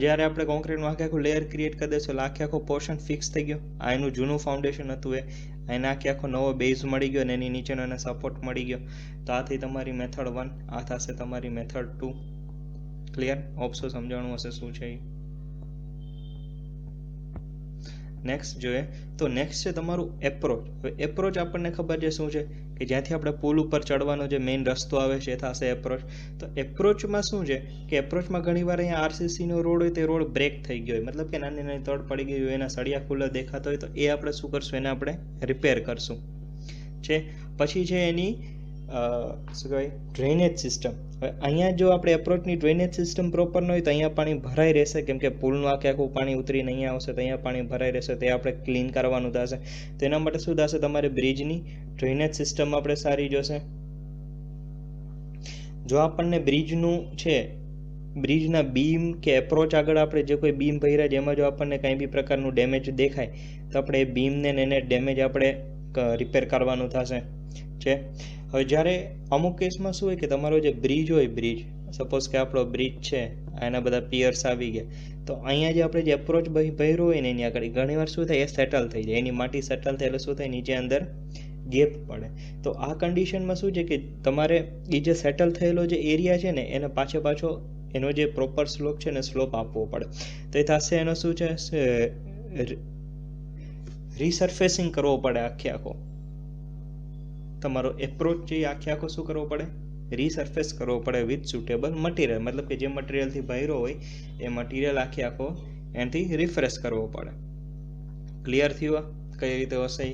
S2: જ્યારે આપણે કોન્ક્રીટનું આખું લેયર ક્રિએટ કરી દઈશું એટલે આખો પોર્શન ફિક્સ થઈ ગયો. આ એનું જૂનું ફાઉન્ડેશન હતું એને આખો નવો બેઝ મળી ગયો અને એની નીચેનો એને સપોર્ટ મળી ગયો. તો આથી તમારી મેથડ 1, આ થશે તમારી મેથડ 2. ક્લિયર? ઓપ્સો સમજાણું હશે શું છે. નેક્સ્ટ જોઈએ તો નેક્સ્ટ છે તમારું એપ્રોચ. હવે એપ્રોચ આપણને ખબર છે શું છે કે જ્યાંથી આપણે પુલ ઉપર ચડવાનો જે મેઇન રસ્તો આવે છે એ થશે એપ્રોચ. તો એપ્રોચમાં શું છે કે એપ્રોચમાં ઘણીવાર અહીંયા આરસીસીનો રોડ હોય તે રોડ બ્રેક થઈ ગયો હોય, મતલબ કે નાની નાની તડ પડી ગઈ હોય, એના સળિયા ખુલ્લા દેખાતા હોય, તો એ આપણે શું કરશું એને આપણે રિપેર કરશું છે. પછી છે એની શું કહેવાય ડ્રેનેજ સિસ્ટમ. હવે અહીંયા જો આપણે એપ્રોચની ડ્રેનેજ સિસ્ટમ પ્રોપર ન હોય તો અહીંયા પાણી ભરાઈ રહેશે, કેમ કે પુલનું આખું પાણી ઉતરીને અહીંયા આવશે તો અહીંયા પાણી ભરાઈ રહેશે, તે આપણે ક્લીન કરવાનું થશે. તો એના માટે શું થશે તમારે બ્રિજની ડ્રેનેજ સિસ્ટમ આપણે સારી જોશે. જો આપણને બ્રિજનું છે બ્રિજના બીમ કે એપ્રોચ આગળ આપણે જે કોઈ બીમ ભર્યા છે એમાં જો આપણને કંઈ બી પ્રકારનું ડેમેજ દેખાય તો આપણે એ બીમને એને ડેમેજ આપણે રિપેર કરવાનું થશે છે. હવે જ્યારે અમુક કેસમાં શું હોય કે તમારો જે બ્રિજ હોય, બ્રિજ સપોઝ કે આપણો બ્રિજ છે એના બધા પિયર્સ આવી ગયા, તો અહીંયા જે આપણે જે એપ્રોચ ભર્યો હોય ને એની આગળ ઘણીવાર શું થાય એ સેટલ થઈ જાય, એની માટી સેટલ થાય એટલે શું થાય નીચે અંદર ગેપ પડે. તો આ કન્ડિશનમાં શું છે કે તમારે એ જે સેટલ થયેલો જે એરિયા છે ને એને પાછો એનો જે પ્રોપર સ્લોપ છે ને સ્લોપ આપવો પડે. તો એ થશે એનો શું છે રીસર્ફેસિંગ કરવો પડે આખો તમારો એપ્રોચ છે આખો શું કરવો પડે રીસર્ફેસ કરવો પડે વિથ સુટેબલ મટીરિયલ, મતલબ કે જે મટીરિયલથી ભર્યો હોય એ મટીરિયલ આખો એનાથી રિફ્રેશ કરવો પડે. ક્લિયર થયું કઈ રીતે હશે?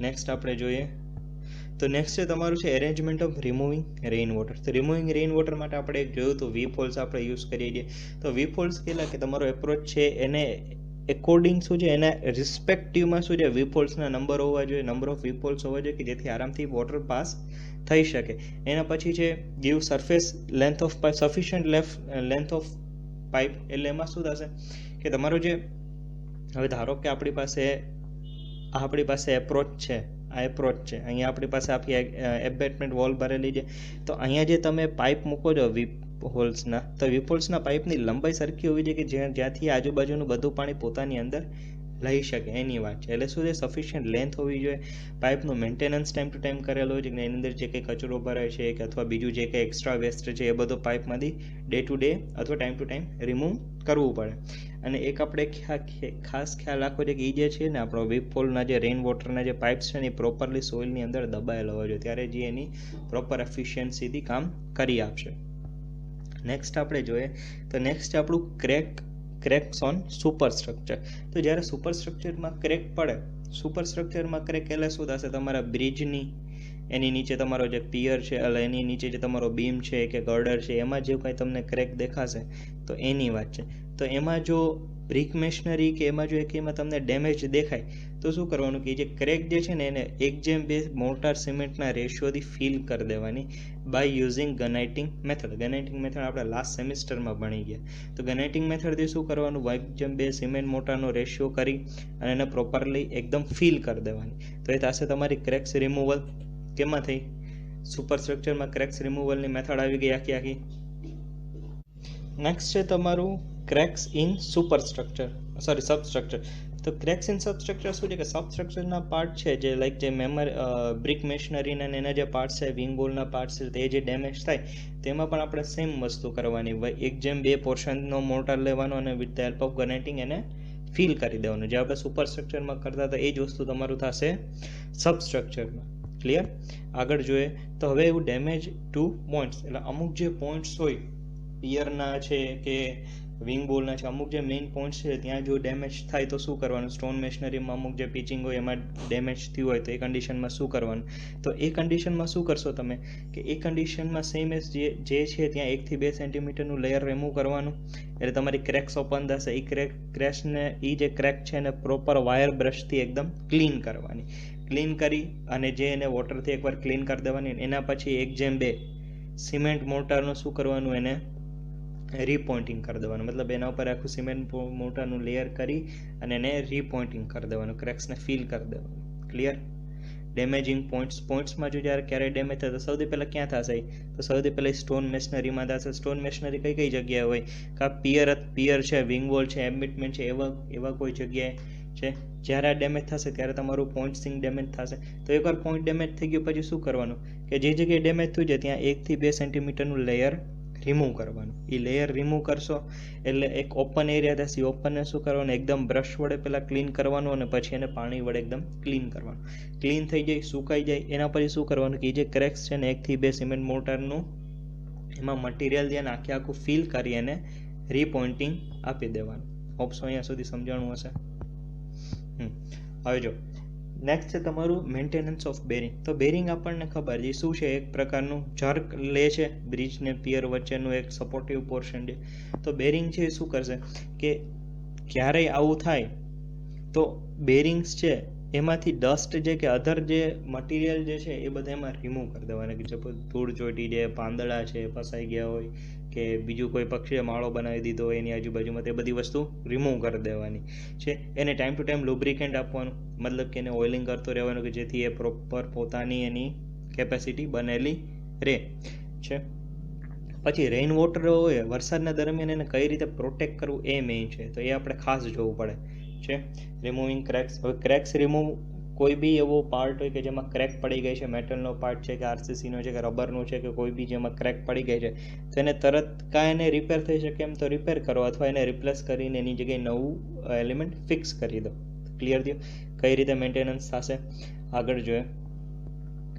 S2: નેક્સ્ટ આપણે જોઈએ તો નેક્સ્ટ છે તમારું છે arrangement of removing rain water. તો રિમૂવિંગ રેઇન વોટર માટે આપણે એક જોયું તો વીપ હોલ્સ આપણે યુઝ કરીએ છીએ. તો વીપ હોલ્સ કેટલા કે તમારો એપ્રોચ છે એને એકોર્ડિંગ શું છે એના રિસ્પેક્ટિવમાં શું છે વીપ હોલ્સના નંબર હોવા જોઈએ, નંબર ઓફ વીપ હોલ્સ હોવા જોઈએ કે જેથી આરામથી વોટર પાસ થઈ શકે. એના પછી છે give surface length of pipe sufficient length of pipe. એટલે એમાં શું થશે કે તમારો જે હવે ધારો કે આપણી પાસે એપ્રોચ છે, આ એપ્રોચ છે, અહીંયા આપણી પાસે આખી એબેટમેન્ટ વોલ ભરેલી છે, તો અહીંયા જે તમે પાઇપ મૂકો છો વીપ હોલ્સના, તો વીપ હોલ્સના પાઇપની લંબાઈ સરખી હોવી જોઈએ કે જ્યાંથી આજુબાજુનું બધું પાણી પોતાની અંદર લઈ શકે એની વાત છે. એટલે શું છે સફિશિયન્ટ લેન્થ હોવી જોઈએ. પાઇપનું મેન્ટેનન્સ ટાઈમ ટુ ટાઈમ કરેલો હોય છે કે એની અંદર જે કંઈ કચરો ભરાય છે કે અથવા બીજું જે કંઈ એક્સ્ટ્રા વેસ્ટ છે એ બધો પાઇપમાંથી ડે ટુ ડે અથવા ટાઈમ ટુ ટાઈમ રિમૂવ કરવું પડે. અને એક આપણે ખાસ ખ્યાલ રાખવો છે કે એ જે છે ને આપણો વીપ હોલના જે રેઇન વોટરના જે પાઇપ્સ છે ને એ પ્રોપરલી સોઇલની અંદર દબાયેલા હોવા જોઈએ, ત્યારે જે એની પ્રોપર એફિશિયન્સીથી કામ કરી આપશે. નેક્સ્ટ આપણે જોઈએ તો નેક્સ્ટ આપણું ક્રેક્સ ઓન સુપરસ્ટ્રક્ચર. તો જ્યારે સુપરસ્ટ્રક્ચરમાં ક્રેક પડે, સુપરસ્ટ્રક્ચરમાં ક્રેક એટલે શું થશે તમારા બ્રિજની એની નીચે તમારો જે પિયર છે એટલે એની નીચે જે તમારો બીમ છે કે ગર્ડર છે એમાં જે કંઈ તમને ક્રેક દેખાશે તો એની વાત છે. તો એમાં જો બ્રિક મેશનરી કે એમાં જો એમાં તમને ડેમેજ દેખાય તો શું કરવાનું કે જે ક્રેક જે છે ને એને 1:2 મોર્ટાર સિમેન્ટના રેશિયોથી ફિલ કરી દેવાની બાય યુઝિંગ ગનાઇટિંગ મેથડ. ગનાઇટિંગ મેથડ આપણે લાસ્ટ સેમિસ્ટરમાં ભણી ગયા. તો ગનાઇટિંગ મેથડથી શું કરવાનું 1:2 સિમેન્ટ મોર્ટારનો રેશિયો કરી અને એને પ્રોપરલી એકદમ ફિલ કરી દેવાની. તો એ થશે તમારી ક્રેક્સ રિમૂવલ. કેમાં થઈ? સુપરસ્ટ્રક્ચરમાં ક્રેક્સ રિમૂવલની મેથડ આવી ગઈ આખી. નેક્સ્ટ છે તમારું ક્રેક્સ ઇન સબસ્ટ્રક્ચર. તો ક્રેક્સ ઇન સબસ્ટ્રક્ચર શું છે કે સબસ્ટ્રક્ચરના પાર્ટ છે જે લાઈક જે બ્રિક મેશનરીના એના જે પાર્ટ છે, વિંગ બોલના પાર્ટ છે, તે જે ડેમેજ થાય તેમાં પણ આપણે સેમ વસ્તુ કરવાની. 1:2 પોર્શનનો મોર્ટાર લેવાનો અને વિથ ધ હેલ્પ ઓફ ગનેટિંગ એને ફિલ કરી દેવાનું. જે આપણે સુપરસ્ટ્રક્ચરમાં કરતા હતા એ જ વસ્તુ તમારું થશે સબસ્ટ્રક્ચરમાં. ક્લિયર? આગળ જોઈએ તો હવે એવું ડેમેજ ટુ પોઈન્ટ્સ એટલે અમુક જે પોઈન્ટ્સ હોય પિયરના છે કે વિંગ બોલના છે, અમુક જે મેઇન પોઈન્ટ્સ છે ત્યાં જો ડેમેજ થાય તો શું કરવાનું? સ્ટોન મેશનરીમાં અમુક જે પિચિંગ હોય એમાં ડેમેજ થયું હોય તો એ કન્ડિશનમાં શું કરવાનું? તો એ કન્ડિશનમાં શું કરશો તમે કે એ કન્ડિશનમાં સેમ એઝ જે છે ત્યાં 1 થી 2 સેન્ટીમીટરનું લેયર રિમૂવ કરવાનું. એટલે તમારી ક્રેક્સ ઓપન થશે. એ ક્રેક્સને એ જે ક્રેક છે એને પ્રોપર વાયર બ્રશથી એકદમ ક્લીન કરવાની. ક્લીન કરી અને જે એને વોટરથી એકવાર ક્લીન કરી દેવાની, એના પછી 1:2 સિમેન્ટ મોર્ટારનું શું કરવાનું, એને રીપોઇન્ટિંગ કરી દેવાનું. મતલબ એના ઉપર આખું સિમેન્ટ મોર્ટારનું લેયર કરી અને એને રીપોઇન્ટિંગ કરી દેવાનું, ક્રેક્સને ફિલ કરી દેવાનું. ક્લિયર? ડેમેજિંગ પોઈન્ટ્સમાં જો જ્યારે ક્યારેય ડેમેજ થાય તો સૌથી પહેલાં ક્યાં થશે? તો સૌથી પહેલાં સ્ટોન મેશનરીમાં થશે. સ્ટોન મેશનરી કઈ કઈ જગ્યાએ હોય? કાં પિયર છે, વિંગ વોલ છે, એમ્બિટમેન્ટ છે, એવા કોઈ જગ્યાએ છે. જ્યારે આ ડેમેજ થશે ત્યારે તમારું પોઈન્ટ્સિંગ ડેમેજ થશે. તો એકવાર પોઈન્ટ ડેમેજ થઈ ગયું પછી શું કરવાનું કે જે જગ્યાએ ડેમેજ થયું છે ત્યાં 1 થી 2 સેન્ટીમીટરનું લેયર રિમૂવ કરવાનું. એ લેયર રિમૂવ કરશો એટલે એક ઓપન એરિયા થશે. ઓપનને શું કરવાનું, એકદમ બ્રશ વડે પહેલાં ક્લીન કરવાનું અને પછી એને પાણી વડે એકદમ ક્લીન કરવાનું. ક્લીન થઈ જાય, સુકાઈ જાય, એના પછી શું કરવાનું કે જે ક્રેક્સ છે ને 1 થી 2 સિમેન્ટ મોર્ટારનું એમાં મટીરિયલ જે આખું ફિલ કરી અને રીપોઇન્ટિંગ આપી દેવાનું. હોપ્સો અહીંયા સુધી સમજાણું હશે. હવે જો નેક્સ્ટ છે તમારું મેન્ટેનન્સ ઓફ બેરિંગ. તો બેરિંગ આપણને ખબર છે શું છે, એક પ્રકારનું જર્ક લે છે બ્રિજ ને પિયર વચ્ચેનું એક સપોર્ટિવ પોર્શન છે. તો બેરિંગ છે એ શું કરશે કે ક્યારેય આવું થાય તો બેરિંગ્સ છે એમાંથી ડસ્ટ છે કે અધર જે મટીરિયલ જે છે એ બધા એમાં રિમૂવ કરી દેવાના. કે જે ધૂળ ચોટી જાય, પાંદડા છે ફસાઈ ગયા હોય કે બીજું કોઈ પક્ષીએ માળો બનાવી દીધો હોય એની આજુબાજુમાં, તે બધી વસ્તુ રિમૂવ કરી દેવાની છે. એને ટાઈમ ટુ ટાઈમ લુબ્રિકેન્ટ આપવાનું, મતલબ કે એને ઓઇલિંગ કરતું રહેવાનું કે જેથી એ પ્રોપર પોતાની એની કેપેસિટી બનેલી રહે છે. પછી રેઇન વોટર હોય, વરસાદના દરમિયાન એને કઈ રીતે પ્રોટેક્ટ કરવું એ મેઇન છે. તો એ આપણે ખાસ જોવું પડે છે. Removing cracks. હવે ક્રેક્સ રિમૂવ, કોઈ બી એવો પાર્ટ હોય કે જેમાં ક્રેક પડી ગઈ છે, મેટલનો પાર્ટ છે કે આરસીસીનો છે કે રબરનું છે કે કોઈ બી જેમાં ક્રેક પડી ગઈ છે, તો એને તરત કાં એને રિપેર થઈ શકે એમ તો રિપેર કરો અથવા એને રિપ્લેસ કરીને એની જગ્યાએ નવું એલિમેન્ટ ફિક્સ કરી દો. ક્લિયર થયું કઈ રીતે મેન્ટેનન્સ થશે? આગળ જોઈએ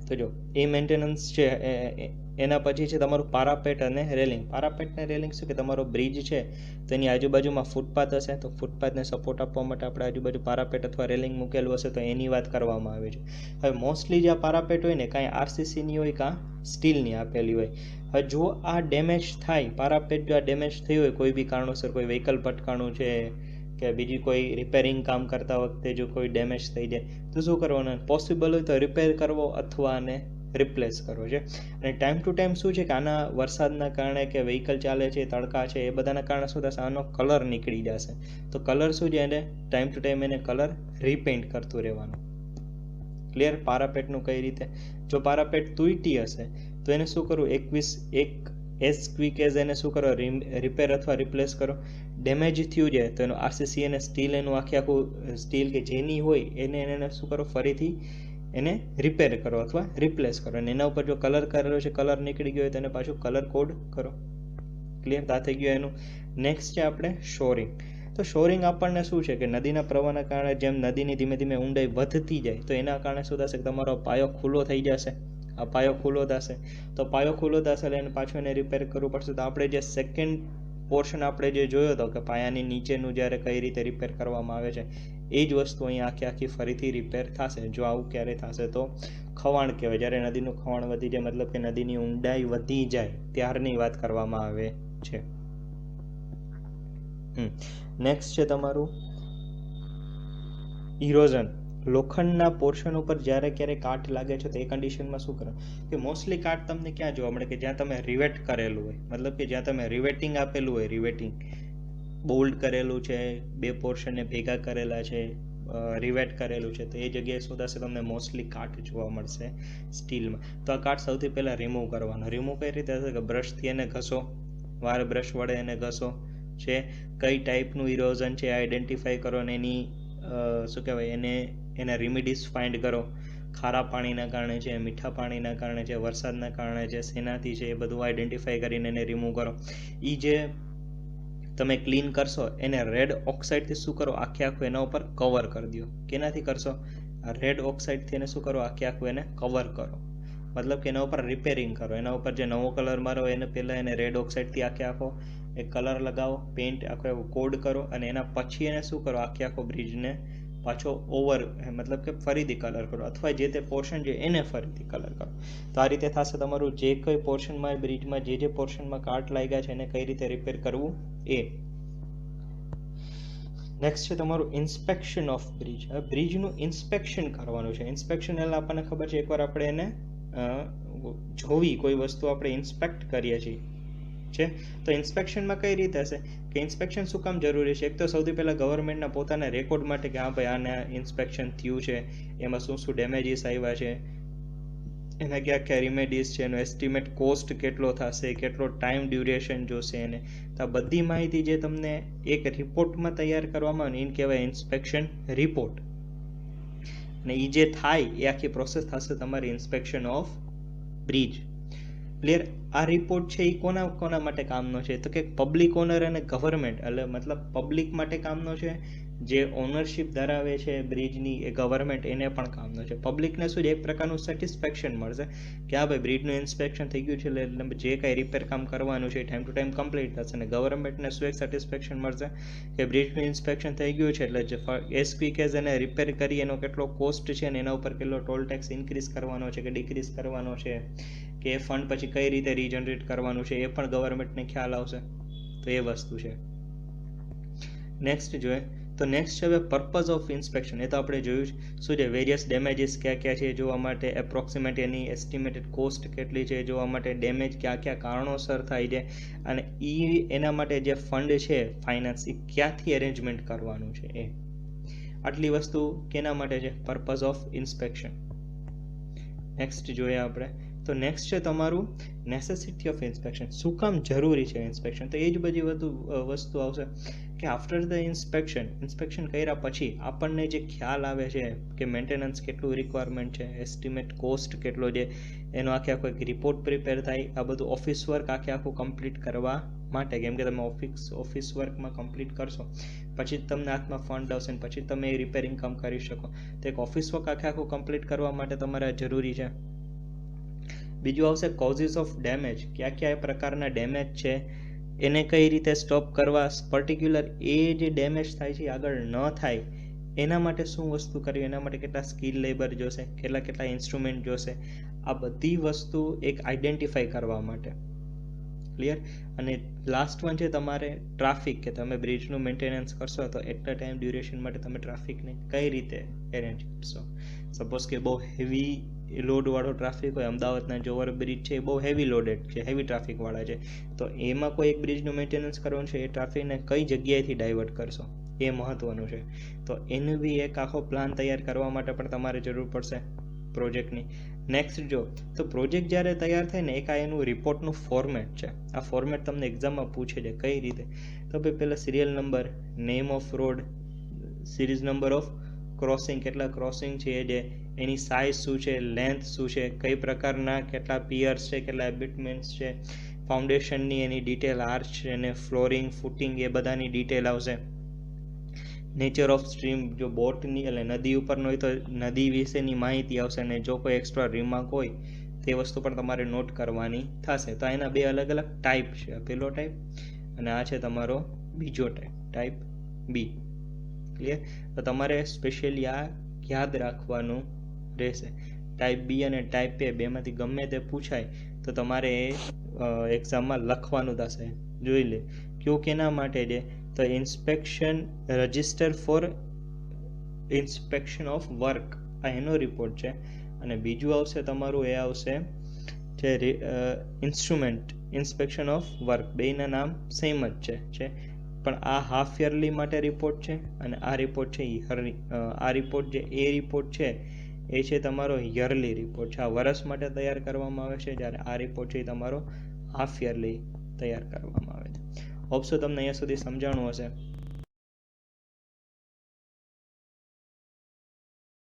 S2: તો જો એ મેન્ટેનન્સ છે એના પછી છે તમારું પારાપેટ અને રેલિંગ. પારાપેટ અને રેલિંગ શું કે તમારો બ્રિજ છે તો એની આજુબાજુમાં ફૂટપાથ હશે, તો ફૂટપાથને સપોર્ટ આપવા માટે આપણે આજુબાજુ પારાપેટ અથવા રેલિંગ મૂકેલું હશે તો એની વાત કરવામાં આવે છે. હવે મોસ્ટલી જે આ પારાપેટ હોય ને કાંઈ આરસીસીની હોય કાં સ્ટીલની આપેલી હોય. હવે જો આ ડેમેજ થાય, પારાપેટ જો આ ડેમેજ થયું હોય કોઈ બી કારણોસર, કોઈ વ્હીકલ ભટકાણું છે કે બીજી કોઈ રિપેરિંગ કામ કરતા વખતે જો કોઈ ડેમેજ થઈ જાય તો શું કરવાનું? પોસિબલ હોય તો રિપેર કરવો અથવા આને રિપ્લેસ કરવો છે. અને ટાઈમ ટુ ટાઈમ શું છે કે આના વરસાદના કારણે કે વ્હીકલ ચાલે છે, તડકા છે, એ બધાના કારણે શું થશે, આનો કલર નીકળી જશે. તો કલર શું છે, એને ટાઈમ ટુ ટાઈમ એને કલર રીપેઇન્ટ કરતું રહેવાનું. ક્લિયર? પારાપેટનું કઈ રીતે, જો પારાપેટ તૂટી હશે તો એને શું કરવું, એઝ ક્વિક એઝ એને શું કરો, રિપેર અથવા રિપ્લેસ કરો. ડેમેજ થયું છે તો એનું આરસીસી અને સ્ટીલ એનું આખું સ્ટીલ કે જેની હોય એને શું કરો, ફરીથી એને રિપેર કરો અથવા રિપ્લેસ કરો. અને એના ઉપર જો કલર કરેલો છે, કલર નીકળી ગયો હોય તો એને પાછું કલર કોડ કરો. ક્લિયર? આ થઈ ગયું એનું. નેક્સ્ટ છે આપણે શોરિંગ. તો શોરિંગ આપણને શું છે કે નદીના પ્રવાહના કારણે જેમ નદીની ધીમે ધીમે ઊંડાઈ વધતી જાય તો એના કારણે શું થશે કે તમારો પાયો ખુલ્લો થઈ જશે. આ પાયો ખુલ્લો થશે તો પાયો ખુલ્લો થશે એટલે એને પાછું એને રિપેર કરવું પડશે. તો આપણે જે સેકન્ડ પોર્શન આપણે જે જોયો હતો કે પાયાની નીચેનું જ્યારે કઈ રીતે રિપેર કરવામાં આવે છે એ જ વસ્તુ અહીંયા આખી ફરીથી રિપેર થશે. જો આવું ક્યારે થશે તો ખવાણ કહેવાય. જ્યારે નદીનું ખવાણ વધી જાય, મતલબ કે નદીની ઊંડાઈ વધી જાય ત્યારની વાત કરવામાં આવે છે. નેક્સ્ટ છે તમારું ઇરોઝન. લોખંડના પોર્શન ઉપર જ્યારે ક્યારેય કાટ લાગે છે તો એ કન્ડિશનમાં શું કરો કે મોસ્ટલી કાટ તમને ક્યાં જોવા મળે કે જ્યાં તમે રિવેટ કરેલું હોય, મતલબ કે જ્યાં તમે રિવેટિંગ આપેલું હોય, રિવેટિંગ બોલ્ડ કરેલું છે, બે પોર્શનને ભેગા કરેલા છે, રિવેટ કરેલું છે, તો એ જગ્યાએ શું થશે, તમને મોસ્ટલી કાટ જોવા મળશે સ્ટીલમાં. તો આ કાટ સૌથી પહેલાં રિમૂવ કરવાનો. રિમૂવ કઈ રીતે થશે કે બ્રશથી એને ઘસો, વાર બ્રશ વડે એને ઘસો છે. કઈ ટાઈપનું ઇરોઝન છે આઈડેન્ટિફાઈ કરો અને એની શું કહેવાય એને રેમિડીઝ ફાઇન્ડ કરો. ખારા પાણીના કારણે છે, મીઠા પાણીના કારણે છે, વરસાદના કારણે છે, શેનાથી છે, એ બધું આઈડેન્ટિફાઈ કરીને એને રિમૂવ કરો. એ જે તમે ક્લીન કરશો એને રેડ ઓક્સાઇડથી શું કરો, આખું એના ઉપર કવર કરી દો. કેનાથી કરશો? રેડ ઓક્સાઇડથી એને શું કરો, આખું એને કવર કરો. મતલબ કે એના ઉપર રિપેરિંગ કરો. એના ઉપર જે નવો કલર મારો એને પહેલાં એને રેડ ઓક્સાઇડથી આખો એક કલર લગાવો, પેઇન્ટ આખો કોડ કરો અને એના પછી એને શું કરો, આખો બ્રિજને પાછો મતલબ કે ફરીથી કલર કરો અથવા જે તે પોર્શન છે એને ફરીથી કલર કરો. તો આ રીતે થશે તમારું જે કોઈ પોર્શનમાં બ્રિજમાં જે પોર્શનમાં કાટ લાગ્યા છે એને કઈ રીતે રિપેર કરવું એ. નેક્સ્ટ છે તમારું ઇન્સ્પેક્શન ઓફ બ્રિજ. હવે બ્રિજનું ઇન્સ્પેક્શન કરવાનું છે. ઇન્સ્પેક્શન એટલે આપણને ખબર છે એકવાર આપણે એને જોવી, કોઈ વસ્તુ આપણે ઇન્સ્પેક્ટ કરીએ છીએ છે. તો ઇન્સ્પેક્શનમાં કઈ રીતે હશે કે ઇન્સ્પેક્શન શું કામ જરૂરી છે? એક તો સૌથી પહેલાં ગવર્મેન્ટના પોતાના રેકોર્ડ માટે કે હા ભાઈ આને ઇન્સ્પેક્શન થયું છે, એમાં શું શું ડેમેજીસ આવ્યા છે, એના ક્યાં ક્યાં રિમેડીઝ છે, એનો એસ્ટિમેટ કોસ્ટ કેટલો થશે, કેટલો ટાઈમ ડ્યુરેશન જોશે એને. તો આ બધી માહિતી જે તમને એક રિપોર્ટમાં તૈયાર કરવામાં આવે એને કહેવાય ઇન્સ્પેક્શન રિપોર્ટ. અને એ જે થાય એ આખી પ્રોસેસ થશે તમારી ઇન્સ્પેક્શન ઓફ બ્રિજ. ક્લિયર? આ રિપોર્ટ છે એ કોના માટે કામનો છે? તો કે પબ્લિક ઓનર અને ગવર્મેન્ટ, એટલે મતલબ પબ્લિક માટે કામનો છે, જે ઓનરશિપ ધરાવે છે બ્રિજની એ ગવર્મેન્ટ એને પણ કામનો છે. પબ્લિકને શું છે એક પ્રકારનું સેટિસ્ફેક્શન મળશે કે હા ભાઈ બ્રિજનું ઇન્સ્પેક્શન થઈ ગયું છે એટલે જે કાંઈ રિપેર કામ કરવાનું છે એ ટાઈમ ટુ ટાઈમ કમ્પ્લીટ થશે. અને ગવર્મેન્ટને શું એક સેટિસ્ફેક્શન મળશે કે બ્રિજનું ઇન્સ્પેક્શન થઈ ગયું છે એટલે જે એઝ ક્વિક એઝ એને રિપેર કરી એનો કેટલો કોસ્ટ છે અને એના ઉપર કેટલો ટોલ ટેક્સ ઇન્ક્રીઝ કરવાનો છે કે ડિક્રીઝ કરવાનો છે, કે એ ફંડ પછી કઈ રીતે રીજનરેટ કરવાનું છે એ પણ ગવર્મેન્ટને ખ્યાલ આવશે. તો એ વસ્તુ છે. નેક્સ્ટ જોઈએ તો નેક્સ્ટ છે હવે પર્પઝ ઓફ ઇન્સ્પેક્શન. એ તો આપણે જોયું છે શું છે, વેરિયસ ડેમેજીસ ક્યાં ક્યાં છે એ જોવા માટે, એપ્રોક્સિમેટ એની એસ્ટિમેટેડ કોસ્ટ કેટલી છે એ જોવા માટે, ડેમેજ કયા કયા કારણોસર થાય છે, અને એના માટે જે ફંડ છે ફાઇનાન્સ એ ક્યાંથી અરેન્જમેન્ટ કરવાનું છે એ. આટલી વસ્તુ કેના માટે છે? Purpose of inspection. નેક્સ્ટ જોઈએ આપણે તો નેક્સ્ટ છે તમારું નેસેસિટી ઓફ ઇન્સ્પેક્શન. શું કામ જરૂરી છે ઇન્સ્પેક્શન? તો એ જ બધી વસ્તુ આવશે કે આફ્ટર ધ ઇન્સ્પેક્શન કર્યા પછી આપણને જે ખ્યાલ આવે છે કે મેન્ટેનન્સ કેટલું રિક્વાયરમેન્ટ છે, એસ્ટિમેટ કોસ્ટ કેટલો છે, એનો આખે આખો એક રિપોર્ટ પ્રિપેર થાય. આ બધું ઓફિસ વર્ક આખું કમ્પ્લીટ કરવા માટે, કેમ કે તમે ઓફિસ વર્કમાં કમ્પ્લીટ કરશો પછી જ તમને હાથમાં ફંડ આવશે ને પછી તમે એ રિપેરિંગ કામ કરી શકો. તો એક ઓફિસ વર્ક આખું કમ્પ્લીટ કરવા માટે તમારે જરૂરી છે. બીજું આવશે કોઝિસ ઓફ ડેમેજ. કયા કયા પ્રકારના ડેમેજ છે, એને કઈ રીતે સ્ટોપ કરવા, પર્ટિક્યુલર એ જે ડેમેજ થાય છે આગળ ન થાય એના માટે શું વસ્તુ કરવી, એના માટે કેટલા સ્કિલ લેબર જોશે, કેટલા ઇન્સ્ટ્રુમેન્ટ જોશે, આ બધી વસ્તુ એક આઈડેન્ટિફાઈ કરવા માટે. ક્લિયર? અને લાસ્ટ વન છે તમારે ટ્રાફિક, કે તમે બ્રિજનું મેન્ટેનન્સ કરશો તો એટલા ટાઈમ ડ્યુરેશન માટે તમે ટ્રાફિકને કઈ રીતે એરેન્જ કરશો. સપોઝ કે બહુ હેવી લોડવાળો ટ્રાફિક હોય, અમદાવાદના જે ઓવરબ્રિજ છે એ બહુ હેવી લોડેડ છે, હેવી ટ્રાફિકવાળા છે, તો એમાં કોઈ એક બ્રિજનું મેન્ટેનન્સ કરવાનું છે, એ ટ્રાફિકને કઈ જગ્યાએથી ડાયવર્ટ કરશો એ મહત્વનું છે. તો એનું બી એક આખો પ્લાન તૈયાર કરવા માટે પણ તમારે જરૂર પડશે પ્રોજેક્ટની. નેક્સ્ટ જો તો પ્રોજેક્ટ જ્યારે તૈયાર થાય ને એક આ એનું રિપોર્ટનું ફોર્મેટ છે. આ ફોર્મેટ તમને એક્ઝામમાં પૂછે છે કઈ રીતે. તો ભાઈ પહેલાં serial number, name off road, series number of crossing, કેટલા ક્રોસિંગ છે એ જે, એની સાઇઝ શું છે, લેન્થ શું છે, કઈ પ્રકારના કેટલા પિયર્સ છે, કેટલા એબિટમેન્ટ્સ છે, ફાઉન્ડેશનની એની ડિટેલ, આર્ચ છે અને ફ્લોરિંગ, ફૂટિંગ એ બધાની ડિટેલ આવશે. નેચર ઓફ સ્ટ્રીમ, જો બોટની એટલે નદી ઉપરનો હોય તો નદી વિશેની માહિતી આવશે, અને જો કોઈ એક્સ્ટ્રા રિમાર્ક હોય તે વસ્તુ પણ તમારે નોટ કરવાની થશે. તો એના બે અલગ અલગ ટાઈપ છે, પહેલો ટાઈપ અને આ છે તમારો બીજો ટાઈપ, ટાઈપ બી. ક્લિયર? તો તમારે સ્પેશિયલી આ યાદ રાખવાનું રહેશે. ટાઈપ બી અને ટાઈપ એ બેમાંથી ગમે તે પૂછાય તો તમારે એક્ઝામમાં લખવાનું થશે. જોઈ લે કયું કેના માટે છે. તો inspection register for inspection of work, આ એનો રિપોર્ટ છે. અને બીજું આવશે તમારું એ આવશે જે ઇન્સ્ટ્રુમેન્ટ ઇન્સ્પેક્શન ઓફ વર્ક. બેયના નામ સેમ જ છે પણ આ હાફ યરલી માટે રિપોર્ટ છે અને આ રિપોર્ટ છે આ રિપોર્ટ જે એ રિપોર્ટ છે એ છે તમારો યરલી રિપોર્ટ છે. આ વર્ષ માટે તૈયાર કરવામાં આવે છે, જ્યારે આ રિપોર્ટ છે એ તમારો હાફ યરલી તૈયાર કરવામાં આવે છે. હોપ સો તમને અહીંયા સુધી સમજાણું હશે.